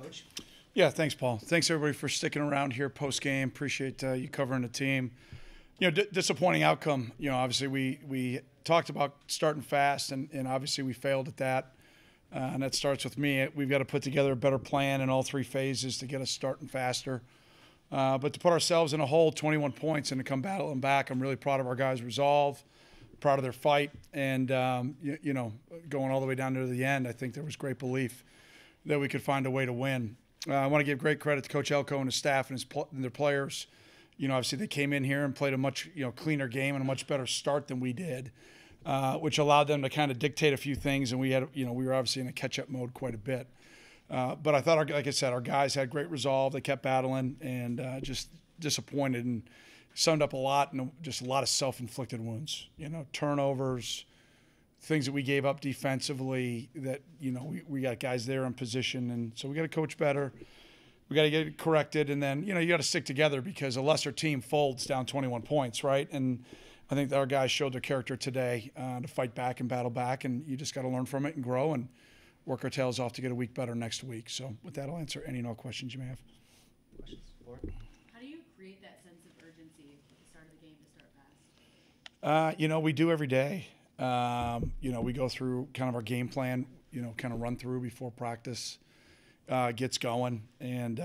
Coach. Yeah, thanks, Paul. Thanks, everybody, for sticking around here post-game. Appreciate you covering the team. Disappointing outcome. Obviously we talked about starting fast, and obviously we failed at that. And that starts with me. We've got to put together a better plan in all three phases to get us starting faster. But to put ourselves in a hole, 21 points, and to come battling back, I'm really proud of our guys' resolve, proud of their fight, and, going all the way down to the end, I think there was great belief that we could find a way to win. I want to give great credit to Coach Elko and his staff and their players. Obviously they came in here and played a much cleaner game and a much better start than we did, which allowed them to kind of dictate a few things, and we were obviously in a catch-up mode quite a bit. But I thought, like I said, our guys had great resolve. They kept battling, and just disappointed, and summed up a lot, and just a lot of self-inflicted wounds. Turnovers, things that we gave up defensively that, we got guys there in position, and so we got to coach better. We got to get it corrected, and then, you got to stick together because a lesser team folds down 21 points, right? And I think that our guys showed their character today to fight back and battle back, and you just got to learn from it and grow and work our tails off to get a week better next week. So with that, I'll answer any and all questions you may have. Questions? Laura? How do you create that sense of urgency at the start of the game to start fast? We do every day. We go through kind of our game plan, kind of run through before practice gets going. And,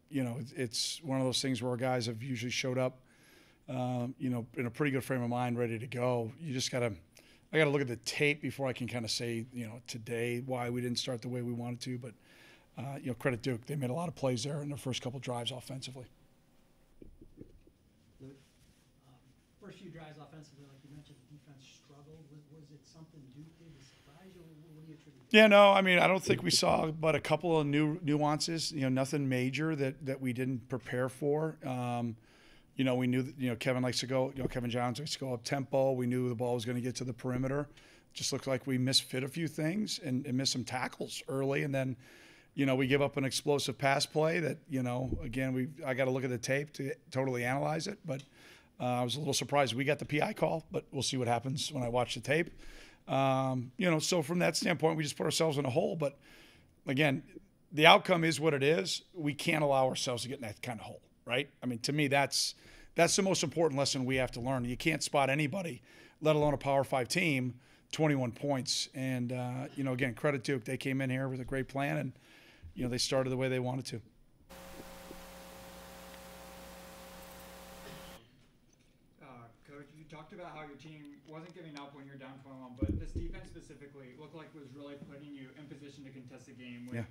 it's one of those things where our guys have usually showed up, in a pretty good frame of mind, ready to go. You just got to – I got to look at the tape before I can kind of say, today why we didn't start the way we wanted to. But, credit Duke. They made a lot of plays there in their first couple drives offensively. First few drives offensively, like you mentioned, the defense struggled. Was it something Duke did to surprise you? What do you attribute? Yeah, no, I don't think we saw but a couple of nuances, nothing major that we didn't prepare for. We knew that, Kevin likes to go, Kevin Johns likes to go up tempo. We knew the ball was going to get to the perimeter. Just looked like we misfit a few things and missed some tackles early. And then, we give up an explosive pass play that, again, I got to look at the tape to totally analyze it. But I was a little surprised we got the PI call, but we'll see what happens when I watch the tape. So from that standpoint, we just put ourselves in a hole. But again, the outcome is what it is. We can't allow ourselves to get in that kind of hole, right? To me, that's the most important lesson we have to learn. You can't spot anybody, let alone a Power 5 team, 21 points. And, again, credit Duke. They came in here with a great plan, and, they started the way they wanted to. Coach, you talked about how your team wasn't giving up when you're down 21, but this defense specifically looked like it was really putting you in position to contest the game with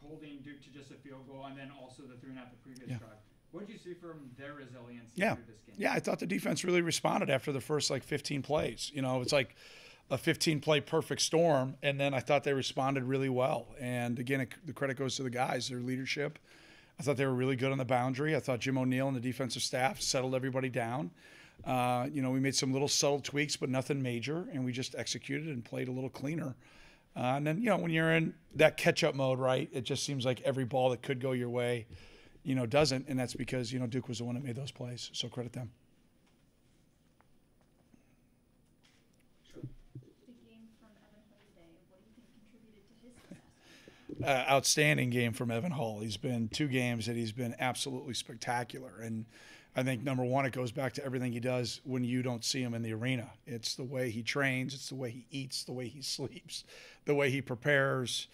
holding Duke to just a field goal, and then also the 3 and out the previous drive. What did you see from their resilience through this game? Yeah, I thought the defense really responded after the first 15 plays. It's like a 15-play perfect storm, and then I thought they responded really well. And again, the credit goes to the guys, their leadership. I thought they were really good on the boundary. I thought Jim O'Neill and the defensive staff settled everybody down. We made some little subtle tweaks, but nothing major, and we just executed and played a little cleaner. And then, when you're in that catch-up mode, right, it just seems like every ball that could go your way, doesn't, and that's because, Duke was the one that made those plays, so credit them. The game from Evan Hall today, what do you think contributed to his success? Outstanding game from Evan Hall. He's been 2 games that he's been absolutely spectacular, and I think, number one, it goes back to everything he does when you don't see him in the arena. It's the way he trains. It's the way he eats, the way he sleeps, the way he prepares,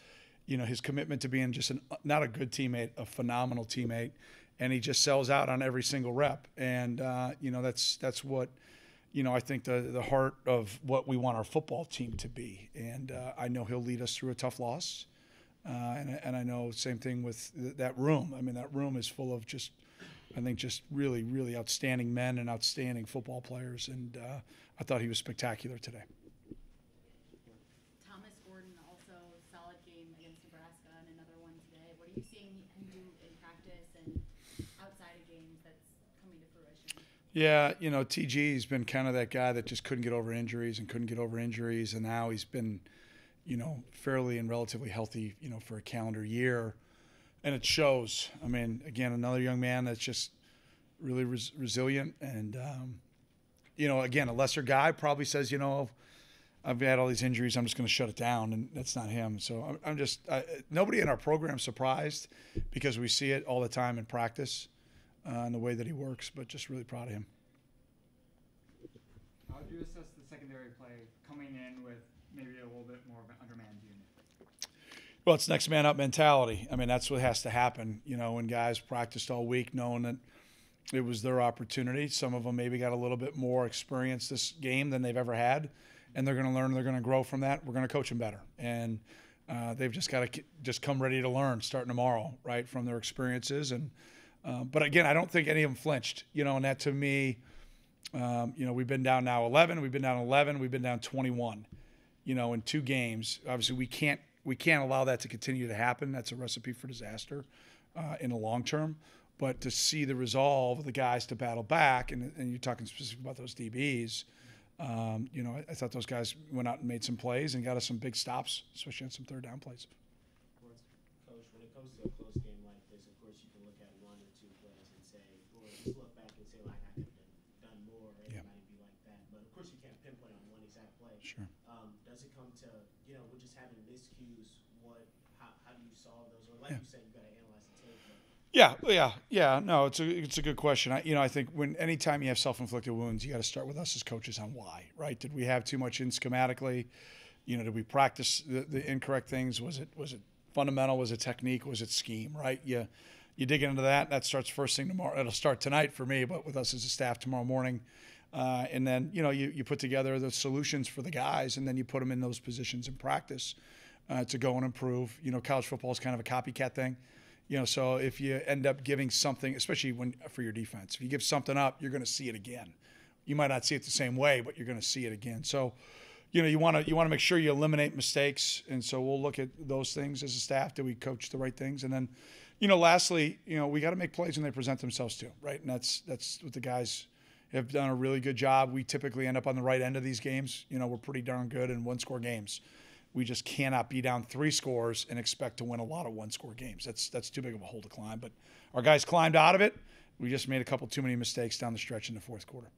his commitment to being just not a good teammate, a phenomenal teammate. And he just sells out on every single rep. And, that's what, I think the heart of what we want our football team to be. And I know he'll lead us through a tough loss. And I know same thing with that room. That room is full of just really, really outstanding men and outstanding football players. And I thought he was spectacular today. Thomas Gordon also solid game against Nebraska and another one today. What are you seeing him do in practice and outside of games that's coming to fruition? Yeah, TG's been kind of that guy that just couldn't get over injuries, and now he's been, fairly and relatively healthy, for a calendar year. And it shows. Again, another young man that's just really resilient. And, again, a lesser guy probably says, I've had all these injuries. I'm just going to shut it down, and that's not him. So I'm just nobody in our program surprised because we see it all the time in practice and the way that he works. But just really proud of him. How do you assess the secondary play coming in with maybe a little bit more of an undermanned unit? Well, it's next man up mentality. I mean, that's what has to happen. When guys practiced all week knowing that it was their opportunity. Some of them maybe got a little bit more experience this game than they've ever had, and they're going to learn. They're going to grow from that. We're going to coach them better, and they've just got to just come ready to learn starting tomorrow, right, from their experiences. And but again, I don't think any of them flinched. And that to me, we've been down now 11. We've been down 11. We've been down 21. In 2 games. Obviously, we can't allow that to continue to happen. That's a recipe for disaster in the long term. But to see the resolve of the guys to battle back, and you're talking specifically about those DBs, I thought those guys went out and made some plays and got us some big stops, especially on some third down plays. Coach, when it comes to a close game like this, of course you can look at 1 or 2 plays and say, or just look back and say, like, I could have done more, or it might be like that. But of course you can't pinpoint on one exact play. Sure. Does it come to, we're just having miscues, how do you solve those? Or like you said, you got to analyze the tape. Yeah. No, it's a good question. I think anytime you have self-inflicted wounds, you got to start with us as coaches on why, right? Did we have too much in schematically? Did we practice the incorrect things? Was it fundamental? Was it technique? Was it scheme? Right? You dig into that. That starts first thing tomorrow. It'll start tonight for me, but with us as a staff tomorrow morning. And then you put together the solutions for the guys, and then you put them in those positions in practice to go and improve. College football is kind of a copycat thing. So if you end up giving something, especially for your defense, if you give something up, you're going to see it again. You might not see it the same way, but you're going to see it again. So, you want to make sure you eliminate mistakes, and so we'll look at those things as a staff. Do we coach the right things? And then, lastly, we got to make plays when they present themselves too, right? And that's what the guys have done a really good job. We typically end up on the right end of these games. We're pretty darn good in 1-score games. We just cannot be down 3 scores and expect to win a lot of 1-score games. That's too big of a hole to climb. But our guys climbed out of it. We just made a couple too many mistakes down the stretch in the fourth quarter.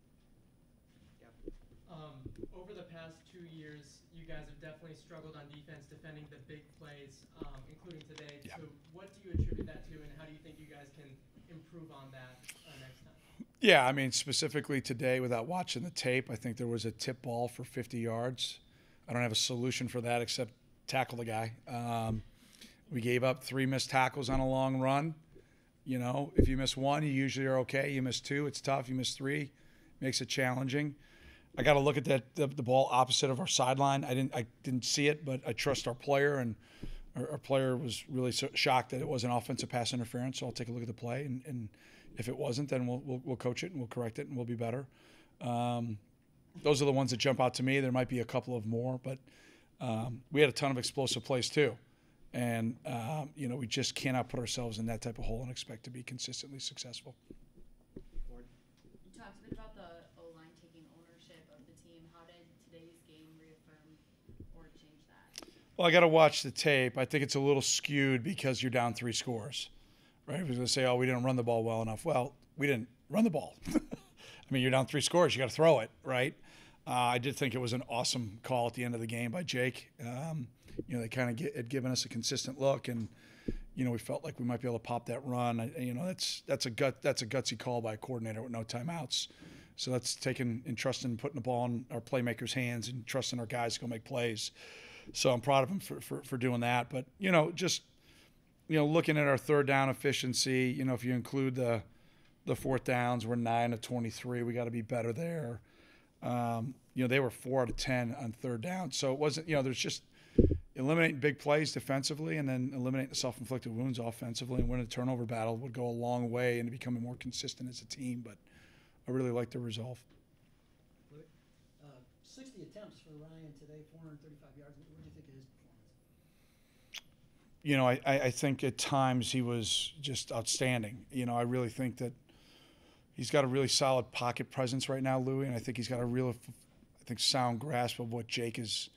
Over the past 2 years, you guys have definitely struggled on defense defending the big plays, including today. Yeah. So what do you attribute that to, and how do you think you guys can improve on that next time? Yeah, specifically today, without watching the tape, I think there was a tip ball for 50 yards. I don't have a solution for that except tackle the guy. We gave up 3 missed tackles on a long run. If you miss 1, you usually are okay. You miss 2, it's tough. You miss 3, makes it challenging. I got to look at the ball opposite of our sideline. I didn't see it, but I trust our player, and our player was really shocked that it was an offensive pass interference. So I'll take a look at the play, and if it wasn't, then we'll coach it and we'll correct it and we'll be better. Those are the ones that jump out to me. There might be a couple of more, but we had a ton of explosive plays too. And, we just cannot put ourselves in that type of hole and expect to be consistently successful. You talked a bit about the O-line taking ownership of the team. How did today's game reaffirm or change that? Well, I got to watch the tape. I think it's a little skewed because you're down 3 scores, right? We're going to say, we didn't run the ball well enough. Well, we didn't run the ball. You're down 3 scores. You got to throw it, right? I did think it was an awesome call at the end of the game by Jake. They kind of had given us a consistent look, and we felt like we might be able to pop that run. That's a gutsy call by a coordinator with no timeouts. So that's taking and trusting, putting the ball in our playmakers' hands and trusting our guys to go make plays. So I'm proud of them for doing that. But looking at our third down efficiency, if you include the 4th downs, we're 9 of 23. We got to be better there. They were 4 out of 10 on 3rd down. So it wasn't, there's just eliminating big plays defensively and then eliminating the self-inflicted wounds offensively and winning a turnover battle would go a long way into becoming more consistent as a team. But I really like the resolve. 60 attempts for Ryan today, 435 yards. What do you think of his performance? I think at times he was just outstanding. I really think that he's got a really solid pocket presence right now, Louis, and I think he's got a real, sound grasp of what Jake is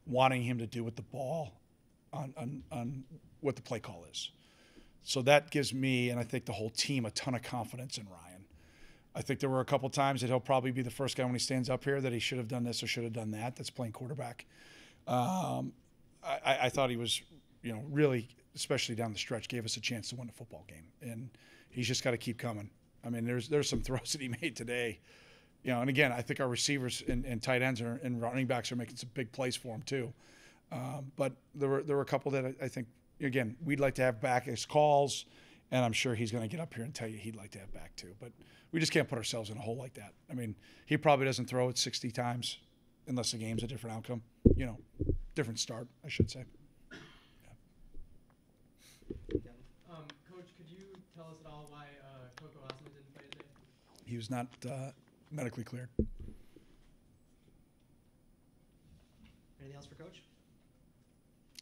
wanting him to do with the ball on what the play call is. So that gives me, and I think the whole team, a ton of confidence in Ryan. I think there were a couple times that he'll probably be the first guy when he stands up here that he should have done this or should have done that. That's playing quarterback. I thought he was, really, especially down the stretch, gave us a chance to win the football game. And he's just got to keep coming. I mean, there's some throws that he made today. And again, I think our receivers and tight ends and running backs are making some big plays for him too. But there were a couple that I think, again, we'd like to have back as calls, and I'm sure he's going to get up here and tell you he'd like to have back too. But we just can't put ourselves in a hole like that. I mean, he probably doesn't throw it 60 times unless the game's a different outcome. Different start, I should say. Coach, could you tell us at all why Coco Osmond didn't play today? He was not medically cleared. Anything else for Coach?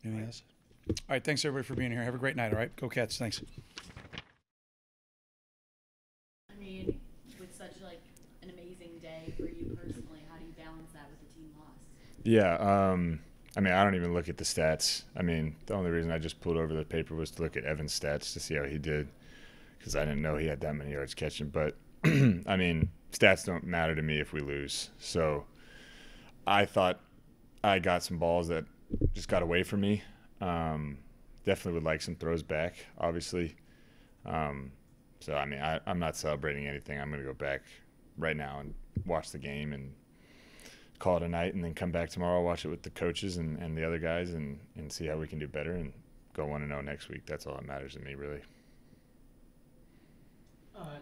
Anything else? All right, thanks everybody for being here. Have a great night, all right? Go Cats, thanks. I mean, with such an amazing day for you personally, how do you balance that with the team loss? Yeah, I mean, I don't even look at the stats. I mean, the only reason I just pulled over the paper was to look at Evan's stats to see how he did, because I didn't know he had that many yards catching. But, I mean, stats don't matter to me if we lose. So I thought I got some balls that just got away from me. Definitely would like some throws back, obviously. So, I mean, I'm not celebrating anything. I'm going to go back right now and watch the game and call it a night, and then come back tomorrow, watch it with the coaches and the other guys, and see how we can do better and go 1-0 next week. That's all that matters to me, really.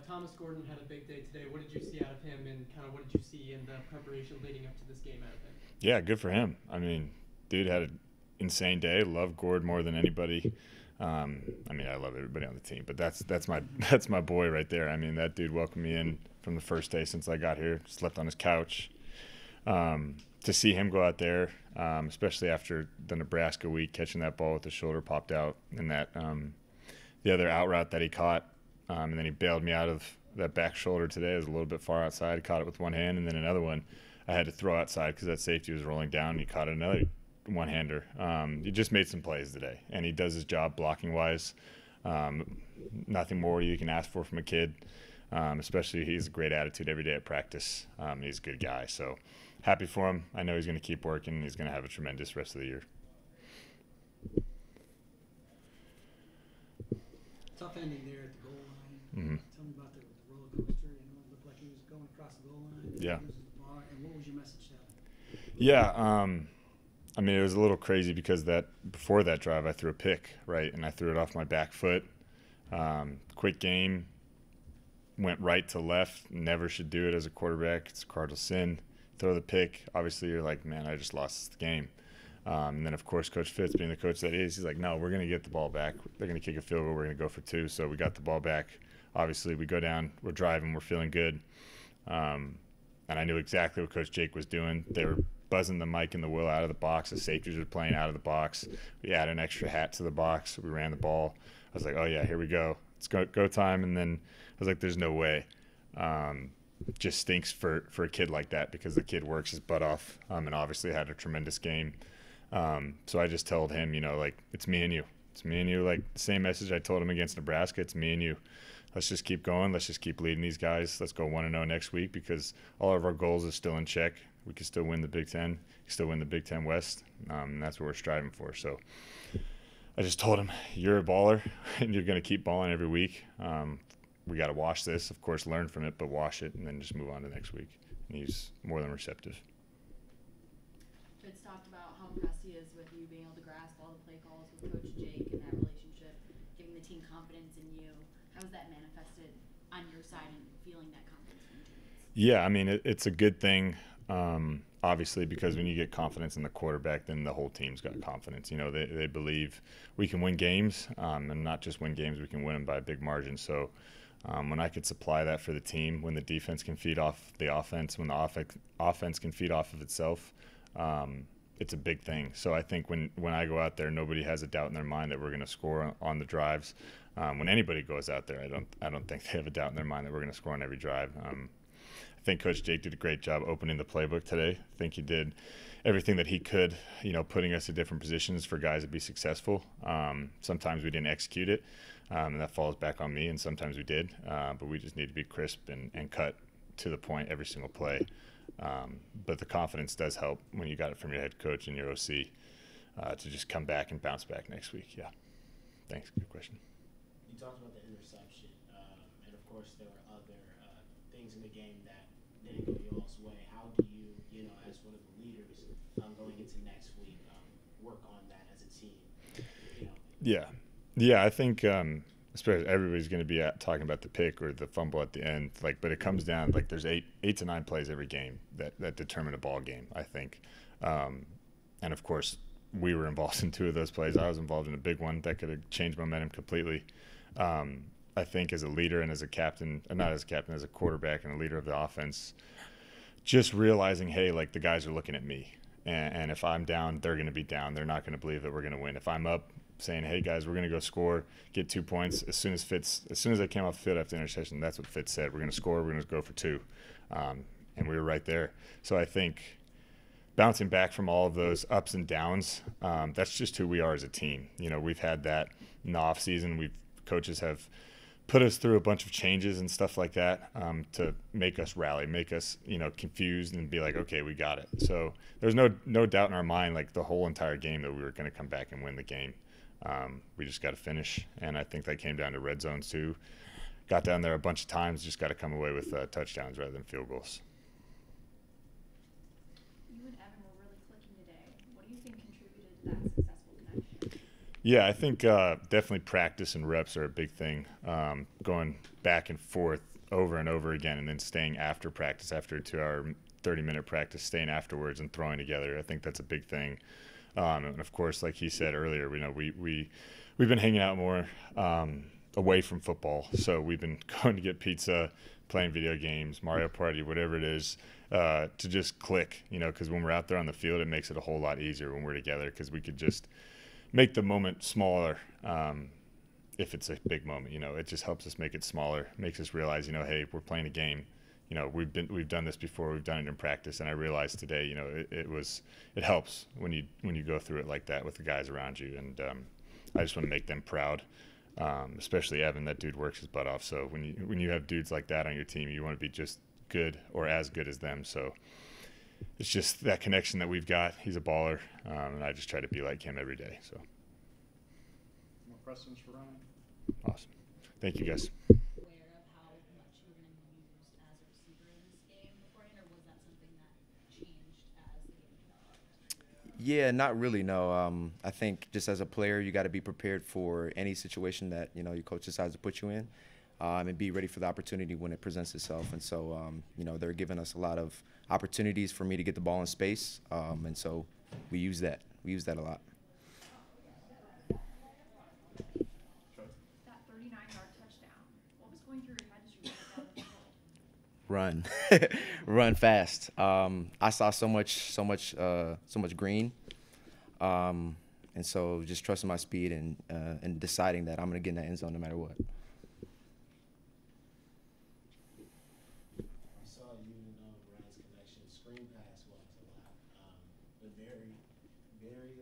Thomas Gordon had a big day today. What did you see out of him, and kind of what did you see in the preparation leading up to this game out of him? Yeah, good for him. I mean, dude had an insane day. Love Gord more than anybody. I mean, I love everybody on the team, but that's my boy right there. I mean, that dude welcomed me in from the first day since I got here. Slept on his couch. To see him go out there, especially after the Nebraska week, catching that ball with the shoulder popped out, and that the other out route that he caught, and then he bailed me out of that back shoulder today. It was a little bit far outside. Caught it with one hand, and then another one I had to throw outside because that safety was rolling down, and he caught another one-hander. He just made some plays today, and he does his job blocking-wise. Nothing more you can ask for from a kid, especially he's a great attitude every day at practice. He's a good guy, so happy for him. I know he's going to keep working. He's going to have a tremendous rest of the year. Tough ending there at the goal line. Mm-hmm. Tell me about the roller coaster. It looked like he was going across the goal line. Yeah. Loses the ball. And what was your message to him? Yeah, I mean, it was a little crazy because before that drive, I threw a pick, right, and I threw it off my back foot. Quick game, went right to left. Never should do it as a quarterback. It's a cardinal sin. Throw the pick. Obviously, you're like, man, I just lost the game. And then, of course, Coach Fitz, being the coach that he is, he's like, no, we're going to get the ball back. They're going to kick a field goal. We're going to go for 2. So we got the ball back. Obviously, we go down. We're driving. We're feeling good. And I knew exactly what Coach Jake was doing. They were buzzing the Mike and the Will out of the box. The safeties were playing out of the box. We added an extra hat to the box. We ran the ball. I was like, oh, yeah, here we go. It's go time. And then I was like, there's no way. Just stinks for a kid like that because the kid works his butt off and obviously had a tremendous game. So I just told him, like, it's me and you. It's me and you. Like, the same message I told him against Nebraska. It's me and you. Let's just keep going. Let's just keep leading these guys. Let's go 1-0 next week because all of our goals are still in check. We can still win the Big Ten. Still win the Big Ten West. And that's what we're striving for. So I just told him, you're a baller, and you're going to keep balling every week. We got to wash this, of course, learn from it, but wash it and then just move on to next week. And he's more than receptive. Fitz talked about how impressed he is with you being able to grasp all the play calls with Coach Jake and that relationship, giving the team confidence in you. How has that manifested on your side and feeling that confidence from your teammates? Yeah, I mean, it's a good thing, obviously, because when you get confidence in the quarterback, then the whole team's got confidence. They believe we can win games, and not just win games, we can win them by a big margin. So when I could supply that for the team, when the defense can feed off the offense, when the offense can feed off of itself, it's a big thing. So I think when I go out there, nobody has a doubt in their mind that we're going to score on the drives. When anybody goes out there, I don't think they have a doubt in their mind that we're going to score on every drive. I think Coach Jake did a great job opening the playbook today. I think he did everything that he could, putting us in different positions for guys to be successful. Sometimes we didn't execute it, and that falls back on me, and sometimes we did. But we just need to be crisp and cut to the point every single play. But the confidence does help when you got it from your head coach and your OC to just come back and bounce back next week. Yeah. Thanks. Good question. You talked about the interception, and of course there were other things in the game that didn't go y'all's way. How do you, as one of the leaders, going into next week, work on that as a team? Yeah. I think especially everybody's going to be talking about the pick or the fumble at the end. But it comes down there's eight to 9 plays every game that determine a ball game, I think. And of course, we were involved in 2 of those plays. I was involved in a big one that could have changed momentum completely. I think as a leader and as a captain, not as a captain, as a quarterback and a leader of the offense, just realizing, hey, the guys are looking at me. And if I'm down, they're going to be down. They're not going to believe that we're going to win. If I'm up, saying, hey, guys, we're going to go score, get 2 points. As soon as I came off the field after the interception, that's what Fitz said. We're going to score. We're going to go for 2. And we were right there. So I think bouncing back from all of those ups and downs, that's just who we are as a team. We've had that in the offseason. Coaches have put us through a bunch of changes and stuff like that to make us rally, make us, confused and be like, okay, we got it. So there's no doubt in our mind, the whole entire game, that we were going to come back and win the game. We just got to finish, and I think that came down to red zones too. Got down there a bunch of times, just got to come away with touchdowns rather than field goals. You and Evan were really clicking today. What do you think contributed to that successful connection? Yeah, I think definitely practice and reps are a big thing. Going back and forth over and over again, and then staying after practice, after a 2-hour, 30-minute practice, staying afterwards and throwing together. I think that's a big thing. And of course, like he said earlier, we've been hanging out more away from football. So we've been going to get pizza, playing video games, Mario Party, whatever it is, to just click. Because when we're out there on the field, it makes it a whole lot easier when we're together, because we could just make the moment smaller. If it's a big moment, it just helps us make it smaller, makes us realize, hey, we're playing a game. We've done this before. We've done it in practice, and I realized today, it helps when you go through it like that with the guys around you, and I just want to make them proud, especially Evan. That dude works his butt off. So when you have dudes like that on your team, you want to be just good or as good as them. So it's just that connection that we've got. He's a baller, and I just try to be like him every day. So. More questions for Ryan? Awesome. Thank you, guys. Yeah, not really, no. I think just as a player, you got to be prepared for any situation that, your coach decides to put you in, and be ready for the opportunity when it presents itself. And so, they're giving us a lot of opportunities for me to get the ball in space, and so we use that. We use that a lot. That 39-yard touchdown, what was going through your head as you ran down the field? Run, run fast. I saw so much green, and so just trusting my speed and deciding that I'm gonna get in that end zone no matter what. I saw you and Ryan's connection. Screen pass was a lot, but very, very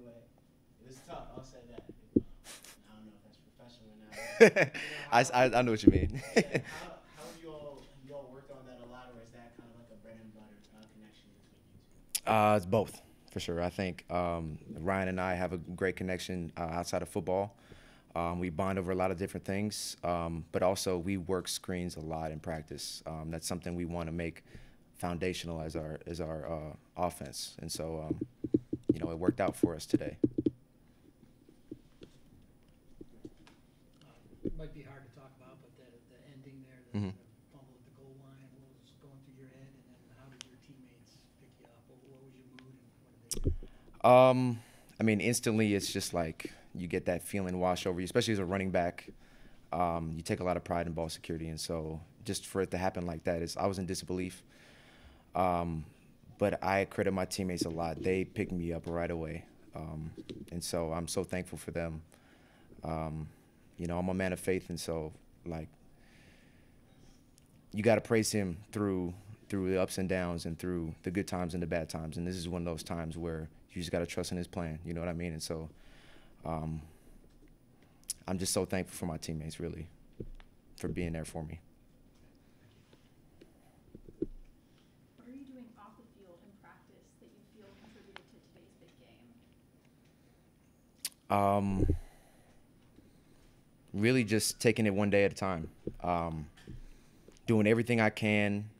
it was tough. I'll say that. I don't know if that's professional or not. I know what you mean. How do you all worked on that a lot, or is that kind of like a bread and butter connection between you two? It's both, for sure. I think Ryan and I have a great connection outside of football. We bond over a lot of different things, but also we work screens a lot in practice. That's something we want to make foundational as our offense, and so it worked out for us today. It might be hard to talk about, but the ending there, the fumble at the goal line, what was going through your head, and then how did your teammates pick you up? What was your mood, and what did they do? Instantly, it's just like you get that feeling wash over you, especially as a running back. You take a lot of pride in ball security, and so just for it to happen like that, I was in disbelief. But I credit my teammates a lot. They picked me up right away, and so I'm so thankful for them. I'm a man of faith, and so you got to praise him through the ups and downs and through the good times and the bad times. And this is one of those times where you just got to trust in his plan. You know what I mean? And so I'm just so thankful for my teammates, really, for being there for me. Really just taking it one day at a time. Doing everything I can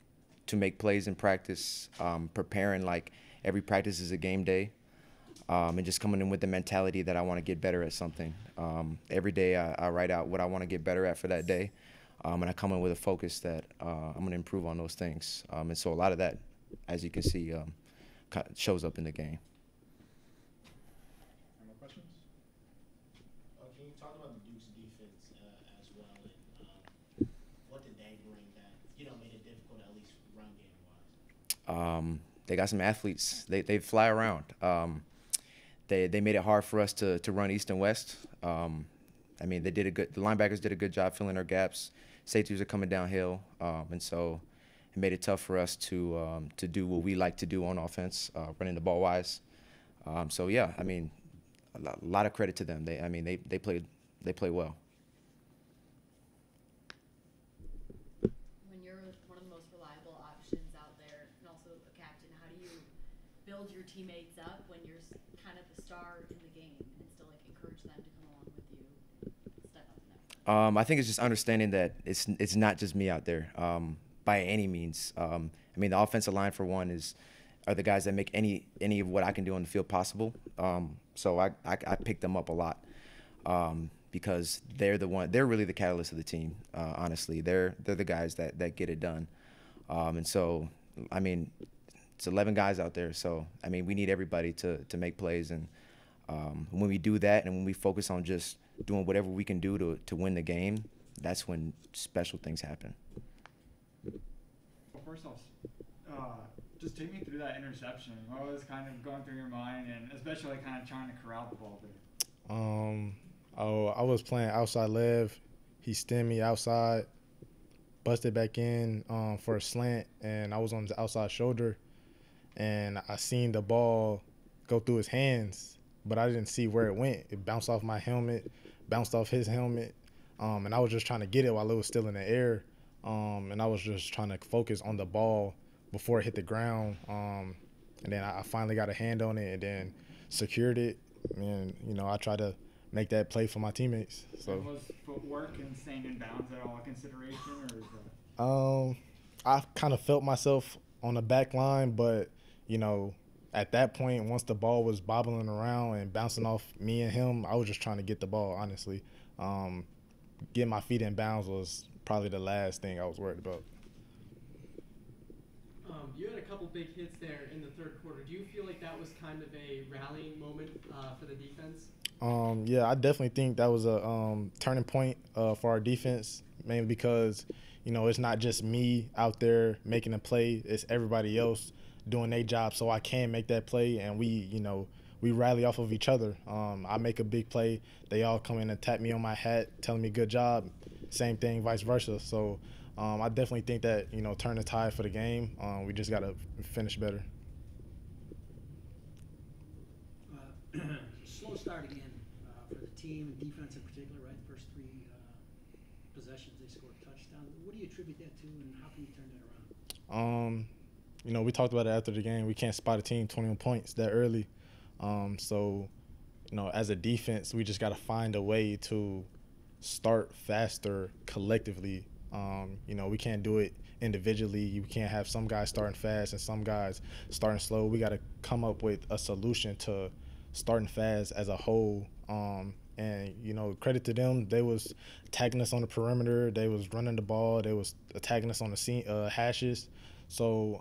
to make plays in practice, preparing like every practice is a game day, and just coming in with the mentality that I want to get better at something. Every day I write out what I want to get better at for that day, and I come in with a focus that I'm going to improve on those things. And so a lot of that, as you can see, shows up in the game. Any more questions? Can you talk about the Duke's defense as well, and what did they bring that made it difficult, at least run game wise? They got some athletes. They fly around. They made it hard for us to run east and west. I mean, the linebackers did a good job filling our gaps. Safeties are coming downhill, and so it made it tough for us to do what we like to do on offense, running the ball wise. So yeah, I mean, a lot of credit to them. They played well. When you're one of the most reliable options out there and also a captain, how do you build your teammates up when you're kind of the star in the game and still encourage them to come along with you, step up in that? I think it's just understanding that it's not just me out there by any means. The offensive line, for one, are the guys that make any of what I can do on the field possible. So I pick them up a lot because they're really the catalyst of the team. Honestly, they're the guys that get it done. And so, it's 11 guys out there. So, we need everybody to make plays. And when we do that and when we focus on just doing whatever we can do to win the game, that's when special things happen. Well, first off, just take me through that interception. What was kind of going through your mind, and especially kind of trying to corral the ball there? I was playing outside left. He stemmed me outside, busted back in for a slant, and I was on the outside shoulder, and I seen the ball go through his hands, but I didn't see where it went. It bounced off my helmet, bounced off his helmet, and I was just trying to get it while it was still in the air, and I was just trying to focus on the ball before it hit the ground, and then I finally got a hand on it and then secured it, and I tried to make that play for my teammates. So was footwork and staying in bounds at all a consideration, or is that? I kind of felt myself on the back line, but at that point, once the ball was bobbling around and bouncing off me and him, I was just trying to get the ball, honestly. Getting my feet in bounds was probably the last thing I was worried about. You had a couple big hits there in the third quarter. Do you feel like that was kind of a rallying moment for the defense? Yeah, I definitely think that was a turning point for our defense, mainly because, it's not just me out there making a play. It's everybody else doing their job so I can make that play, and we rally off of each other. I make a big play. They all come in and tap me on my hat, telling me good job. Same thing, vice versa. So I definitely think that, turn the tide for the game. We just got to finish better. Slow start again for the team, defense in particular, right? The first three possessions, they scored a touchdown. What do you attribute that to, and how can you turn that around? We talked about it after the game. We can't spot a team 21 points that early. So, as a defense, we just got to find a way to start faster collectively. We can't do it individually. You can't have some guys starting fast and some guys starting slow. We got to come up with a solution to starting fast as a whole. And, credit to them. They was attacking us on the perimeter. They was running the ball. They was attacking us on the hashes. So,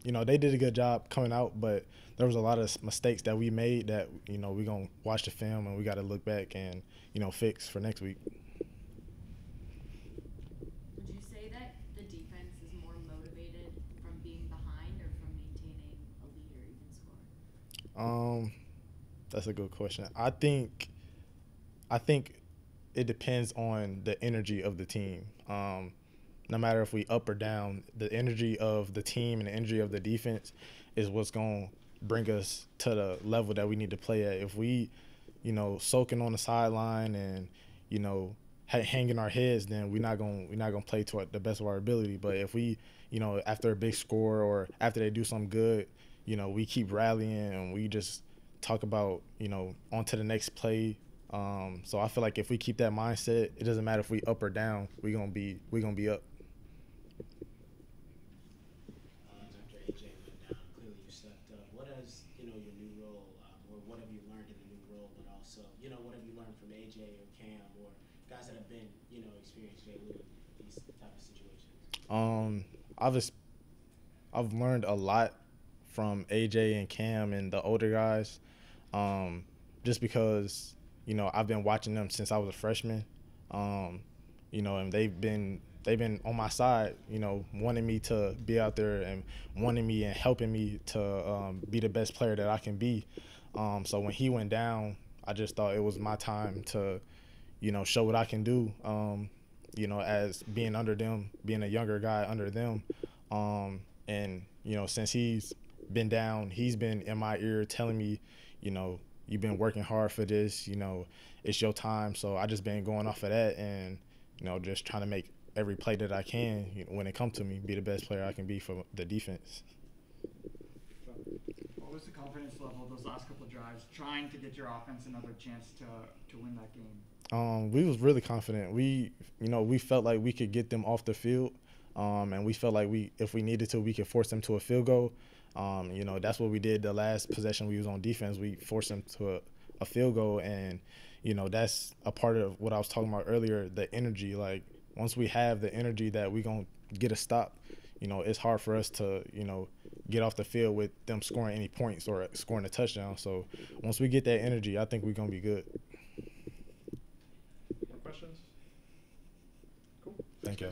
they did a good job coming out, but there was a lot of mistakes that we made that, we're going to watch the film and we got to look back and, fix for next week. Would you say that the defense is more motivated from being behind or from maintaining a lead or even scoring? That's a good question. I think it depends on the energy of the team. No matter if we up or down, the energy of the team and the energy of the defense is what's going to bring us to the level that we need to play at. If we, soaking on the sideline and, hanging our heads, then we're not going to play to the best of our ability. But if we, after a big score or after they do something good, we keep rallying and we just talk about, on to the next play. So I feel like if we keep that mindset, it doesn't matter if we up or down, we gonna be up. After AJ went down, clearly you stepped up. What has your new role, or what have you learned in the new role, but also what have you learned from AJ or Cam or guys that have been experienced Jay Lou in these type of situations? I've learned a lot from AJ and Cam and the older guys, just because I've been watching them since I was a freshman, and they've been on my side, wanting me to be out there and wanting me and helping me to be the best player that I can be. So when he went down, I just thought it was my time to show what I can do, as being under them, being a younger guy under them. And since he's been down, he's been in my ear telling me, you've been working hard for this, it's your time. So I just been going off of that and, just trying to make every play that I can, when it comes to me, be the best player I can be for the defense. What was the confidence level those last couple of drives, trying to get your offense another chance to win that game? We was really confident. We felt like we could get them off the field, and we felt like if we needed to, we could force them to a field goal. That's what we did the last possession we was on defense. We forced them to a field goal, and that's a part of what I was talking about earlier, the energy. Like, once we have the energy that we gonna get a stop, it's hard for us to get off the field with them scoring any points or scoring a touchdown. So once we get that energy, I think we're gonna be good. More questions? Cool. Thank you.